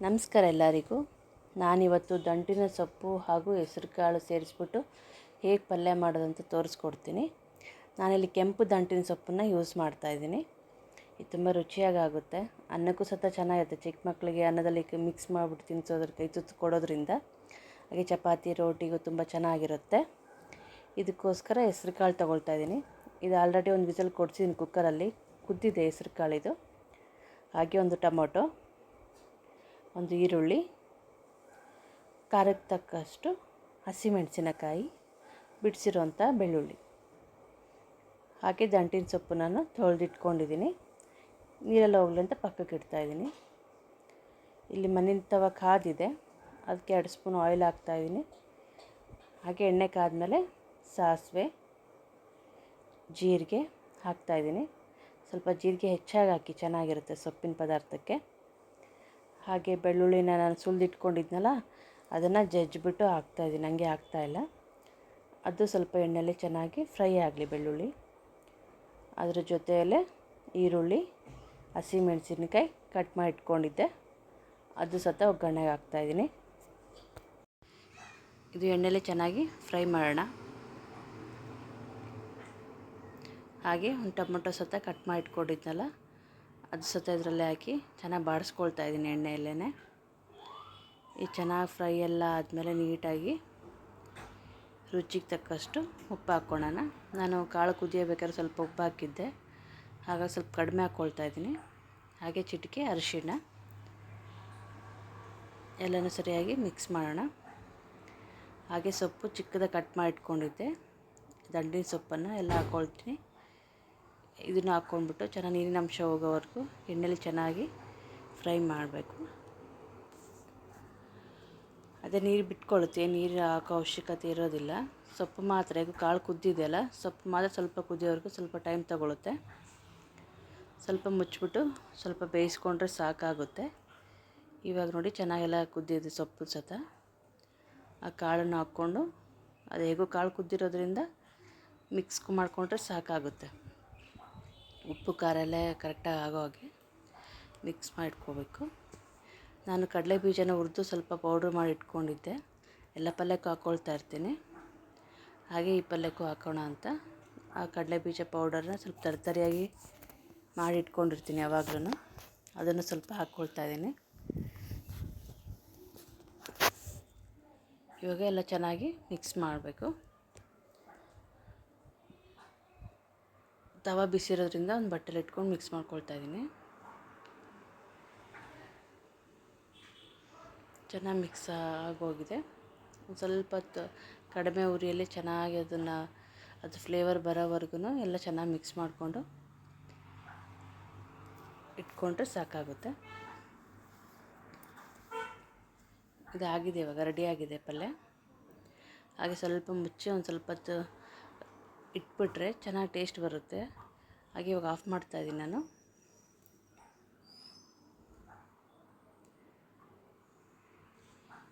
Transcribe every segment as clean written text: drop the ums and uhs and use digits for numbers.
ನಮಸ್ಕಾರ ಎಲ್ಲರಿಗೂ. ನಾನಿವತ್ತು ದಂಟಿನ ಸೊಪ್ಪು ಹಾಗೂ ಹೆಸರುಕಾಳು ಸೇರಿಸ್ಬಿಟ್ಟು ಹೇಗೆ ಪಲ್ಯ ಮಾಡೋದಂತ ತೋರಿಸ್ಕೊಡ್ತೀನಿ. ನಾನಿಲ್ಲಿ ಕೆಂಪು ದಂಟಿನ ಸೊಪ್ಪನ್ನು ಯೂಸ್ ಮಾಡ್ತಾಯಿದ್ದೀನಿ. ಇದು ತುಂಬ ರುಚಿಯಾಗಿ ಆಗುತ್ತೆ, ಅನ್ನಕ್ಕೂ ಸಹ ಚೆನ್ನಾಗಿರುತ್ತೆ. ಚಿಕ್ಕ ಮಕ್ಕಳಿಗೆ ಅನ್ನದಲ್ಲಿ ಮಿಕ್ಸ್ ಮಾಡಿಬಿಟ್ಟು ತಿನ್ನಿಸೋದ್ರ ಕೈ ತುತ್ತು ಕೊಡೋದ್ರಿಂದ, ಹಾಗೆ ಚಪಾತಿ ರೋಟಿಗೂ ತುಂಬ ಚೆನ್ನಾಗಿರುತ್ತೆ. ಇದಕ್ಕೋಸ್ಕರ ಹೆಸರುಕಾಳು ತೊಗೊಳ್ತಾಯಿದ್ದೀನಿ. ಇದು ಆಲ್ರೆಡಿ ಒಂದು ವಿಸಲ್ ಕೊಡಿಸಿದ್ದೀನಿ ಕುಕ್ಕರಲ್ಲಿ, ಕುದ್ದಿದೆ ಹೆಸರುಕಾಳಿದು. ಹಾಗೆ ಒಂದು ಟೊಮೊಟೊ, ಒಂದು ಈರುಳ್ಳಿ, ಖಾರಕ್ಕೆ ತಕ್ಕಷ್ಟು ಹಸಿಮೆಣಸಿನಕಾಯಿ, ಬಿಡಿಸಿರುವಂಥ ಬೆಳ್ಳುಳ್ಳಿ, ಹಾಗೆ ದಂಟಿನ ಸೊಪ್ಪು ನಾನು ತೊಳೆದಿಟ್ಕೊಂಡಿದ್ದೀನಿ. ನೀರೆಲ್ಲ ಹೋಗಲಿ ಅಂತ ಪಕ್ಕಕ್ಕೆ ಇಡ್ತಾಯಿದ್ದೀನಿ. ಇಲ್ಲಿ ಮಣ್ಣಿನ ತವ ಕಾದಿದೆ, ಅದಕ್ಕೆ 2 ಸ್ಪೂನ್ ಆಯಿಲ್ ಹಾಕ್ತಾಯಿದ್ದೀನಿ. ಹಾಗೆ ಎಣ್ಣೆ ಕಾದ್ಮೇಲೆ ಸಾಸಿವೆ, ಜೀರಿಗೆ ಹಾಕ್ತಾಯಿದ್ದೀನಿ. ಸ್ವಲ್ಪ ಜೀರಿಗೆ ಹೆಚ್ಚಾಗಿ ಹಾಕಿ, ಚೆನ್ನಾಗಿರುತ್ತೆ ಸೊಪ್ಪಿನ ಪದಾರ್ಥಕ್ಕೆ. ಹಾಗೆ ಬೆಳ್ಳುಳ್ಳಿನ ನಾನು ಸುಲಿದಿಟ್ಕೊಂಡಿದ್ನಲ್ಲ, ಅದನ್ನು ಜಜ್ಜಿಬಿಟ್ಟು ಹಾಕ್ತಾಯಿದ್ದೀನಿ, ಹಂಗೆ ಹಾಕ್ತಾಯಿಲ್ಲ. ಅದು ಸ್ವಲ್ಪ ಎಣ್ಣೆಯಲ್ಲಿ ಚೆನ್ನಾಗಿ ಫ್ರೈ ಆಗಲಿ ಬೆಳ್ಳುಳ್ಳಿ. ಅದರ ಜೊತೆಯಲ್ಲೇ ಈರುಳ್ಳಿ, ಹಸಿಮೆಣಸಿನಕಾಯಿ ಕಟ್ ಮಾಡಿ ಇಟ್ಕೊಂಡಿದ್ದೆ, ಅದು ಸಹ ಒಗ್ಗರಣೆಗೆ ಹಾಕ್ತಾಯಿದ್ದೀನಿ. ಇದು ಎಣ್ಣೆಯಲ್ಲಿ ಚೆನ್ನಾಗಿ ಫ್ರೈ ಮಾಡೋಣ. ಹಾಗೆ ಒಂದು ಟೊಮೊಟೊ ಸಹ ಕಟ್ ಮಾಡಿ ಇಟ್ಕೊಂಡಿದ್ನಲ್ಲ, ಅದು ಸಹ ಇದರಲ್ಲೇ ಹಾಕಿ ಚೆನ್ನಾಗಿ ಬಾಡಿಸ್ಕೊಳ್ತಾ ಇದ್ದೀನಿ ಎಣ್ಣೆಯಲ್ಲೇ. ಇದು ಚೆನ್ನಾಗಿ ಫ್ರೈ ಎಲ್ಲ ಆದಮೇಲೆ ನೀಟಾಗಿ ರುಚಿಗೆ ತಕ್ಕಷ್ಟು ಉಪ್ಪು ಹಾಕ್ಕೊಳ್ಳೋಣ. ನಾನು ಕಾಳು ಕುದಿಯಬೇಕಾದ್ರೆ ಸ್ವಲ್ಪ ಉಪ್ಪು ಹಾಕಿದ್ದೆ, ಹಾಗಾಗಿ ಸ್ವಲ್ಪ ಕಡಿಮೆ ಹಾಕ್ಕೊಳ್ತಾ ಇದ್ದೀನಿ. ಹಾಗೆ ಚಿಟಿಕೆ ಅರಿಶಿಣ, ಎಲ್ಲನೂ ಸರಿಯಾಗಿ ಮಿಕ್ಸ್ ಮಾಡೋಣ. ಹಾಗೆ ಸೊಪ್ಪು ಚಿಕ್ಕದಾಗಿ ಕಟ್ ಮಾಡಿ ಇಟ್ಕೊಂಡಿದ್ದೆ, ದಂಟಿನ ಸೊಪ್ಪನ್ನು ಎಲ್ಲ ಹಾಕ್ಕೊಳ್ತೀನಿ. ಇದನ್ನು ಹಾಕ್ಕೊಂಡ್ಬಿಟ್ಟು ಚೆನ್ನಾಗಿ ನೀರಿನ ಅಂಶ ಹೋಗೋವರೆಗೂ ಎಣ್ಣೆಲಿ ಚೆನ್ನಾಗಿ ಫ್ರೈ ಮಾಡಬೇಕು. ಅದೇ ನೀರು ಬಿಟ್ಕೊಳ್ಳುತ್ತೆ, ನೀರು ಹಾಕೋ ಅವಶ್ಯಕತೆ ಇರೋದಿಲ್ಲ. ಸೊಪ್ಪು ಮಾತ್ರ, ಈಗ ಕಾಳು ಕುದ್ದಿದೆಯಲ್ಲ, ಸೊಪ್ಪು ಮಾತ್ರ ಸ್ವಲ್ಪ ಕುದಿಯೋವರೆಗೂ ಸ್ವಲ್ಪ ಟೈಮ್ ತಗೊಳುತ್ತೆ. ಸ್ವಲ್ಪ ಮುಚ್ಚಿಬಿಟ್ಟು ಸ್ವಲ್ಪ ಬೇಯಿಸ್ಕೊಂಡ್ರೆ ಸಾಕಾಗುತ್ತೆ. ಇವಾಗ ನೋಡಿ ಚೆನ್ನಾಗೆಲ್ಲ ಕುದ್ದಿದೆ ಸೊಪ್ಪು ಸಹ. ಆ ಕಾಳನ್ನು ಹಾಕ್ಕೊಂಡು, ಅದು ಹೇಗೋ ಕಾಳು ಕುದ್ದಿರೋದ್ರಿಂದ ಮಿಕ್ಸ್ ಮಾಡಿಕೊಂಡ್ರೆ ಸಾಕಾಗುತ್ತೆ. ಉಪ್ಪು ಖಾರ ಎಲ್ಲ ಕರೆಕ್ಟಾಗಿ ಆಗೋ ಹಾಗೆ ಮಿಕ್ಸ್ ಮಾಡಿಟ್ಕೋಬೇಕು. ನಾನು ಕಡಲೆ ಬೀಜನ ಹುರಿದು ಸ್ವಲ್ಪ ಪೌಡ್ರ್ ಮಾಡಿ ಇಟ್ಕೊಂಡಿದ್ದೆ, ಎಲ್ಲ ಪಲ್ಯಕ್ಕೂ ಹಾಕ್ಕೊಳ್ತಾ ಇರ್ತೀನಿ. ಹಾಗೆ ಈ ಪಲ್ಯಕ್ಕೂ ಹಾಕೋಣ ಅಂತ ಆ ಕಡಲೆ ಬೀಜ ಪೌಡರ್ನ ಸ್ವಲ್ಪ ತರಿತರಿಯಾಗಿ ಮಾಡಿ ಇಟ್ಕೊಂಡಿರ್ತೀನಿ ಯಾವಾಗಲೂ, ಅದನ್ನು ಸ್ವಲ್ಪ ಹಾಕ್ಕೊಳ್ತಾ ಇದ್ದೀನಿ. ಇವಾಗ ಎಲ್ಲ ಚೆನ್ನಾಗಿ ಮಿಕ್ಸ್ ಮಾಡಬೇಕು. ತವ ಬಿಸಿರೋದ್ರಿಂದ ಒಂದು ಬಟ್ಟೆಲಿ ಇಟ್ಕೊಂಡು ಮಿಕ್ಸ್ ಮಾಡ್ಕೊಳ್ತಾ ಇದ್ದೀನಿ. ಚೆನ್ನಾಗಿ ಮಿಕ್ಸ್ ಆಗೋಗಿದೆ. ಒಂದು ಸ್ವಲ್ಪ ಹೊತ್ತು ಕಡಿಮೆ ಉರಿಯಲ್ಲಿ ಚೆನ್ನಾಗಿ ಅದು ಫ್ಲೇವರ್ ಬರೋವರೆಗೂ ಎಲ್ಲ ಚೆನ್ನಾಗಿ ಮಿಕ್ಸ್ ಮಾಡಿಕೊಂಡು ಇಟ್ಕೊಂಡ್ರೆ ಸಾಕಾಗುತ್ತೆ. ಇದಾಗಿದೆ, ಇವಾಗ ರೆಡಿಯಾಗಿದೆ ಪಲ್ಯ. ಹಾಗೆ ಸ್ವಲ್ಪ ಮುಚ್ಚಿ ಒಂದು ಸ್ವಲ್ಪ ಹೊತ್ತು ಇಟ್ಬಿಟ್ರೆ ಚೆನ್ನಾಗಿ ಟೇಸ್ಟ್ ಬರುತ್ತೆ. ಹಾಗೆ ಇವಾಗ ಆಫ್ ಮಾಡ್ತಾಯಿದ್ದೀನಿ ನಾನು.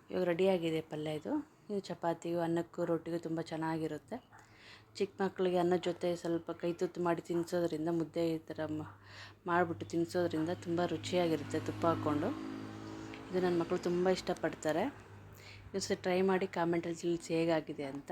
ಇವಾಗ ರೆಡಿಯಾಗಿದೆ ಪಲ್ಯ. ಇದು ಚಪಾತಿಗೂ ಅನ್ನಕ್ಕೂ ರೋಟಿಗೂ ತುಂಬ ಚೆನ್ನಾಗಿರುತ್ತೆ. ಚಿಕ್ಕ ಮಕ್ಕಳಿಗೆ ಅನ್ನದ ಜೊತೆ ಸ್ವಲ್ಪ ಕೈ ತುತ್ತು ಮಾಡಿ ತಿನ್ನಿಸೋದ್ರಿಂದ, ಮುದ್ದೆ ಈ ಥರ ಮಾಡಿಬಿಟ್ಟು ತಿನ್ನಿಸೋದ್ರಿಂದ ತುಂಬ ರುಚಿಯಾಗಿರುತ್ತೆ ತುಪ್ಪ ಹಾಕ್ಕೊಂಡು. ಇದು ನನ್ನ ಮಕ್ಕಳು ತುಂಬ ಇಷ್ಟಪಡ್ತಾರೆ. ಇದು ಸಹ ಟ್ರೈ ಮಾಡಿ ಕಾಮೆಂಟಲ್ಲಿ ತಿಳಿಸಿ ಹೇಗಾಗಿದೆ ಅಂತ.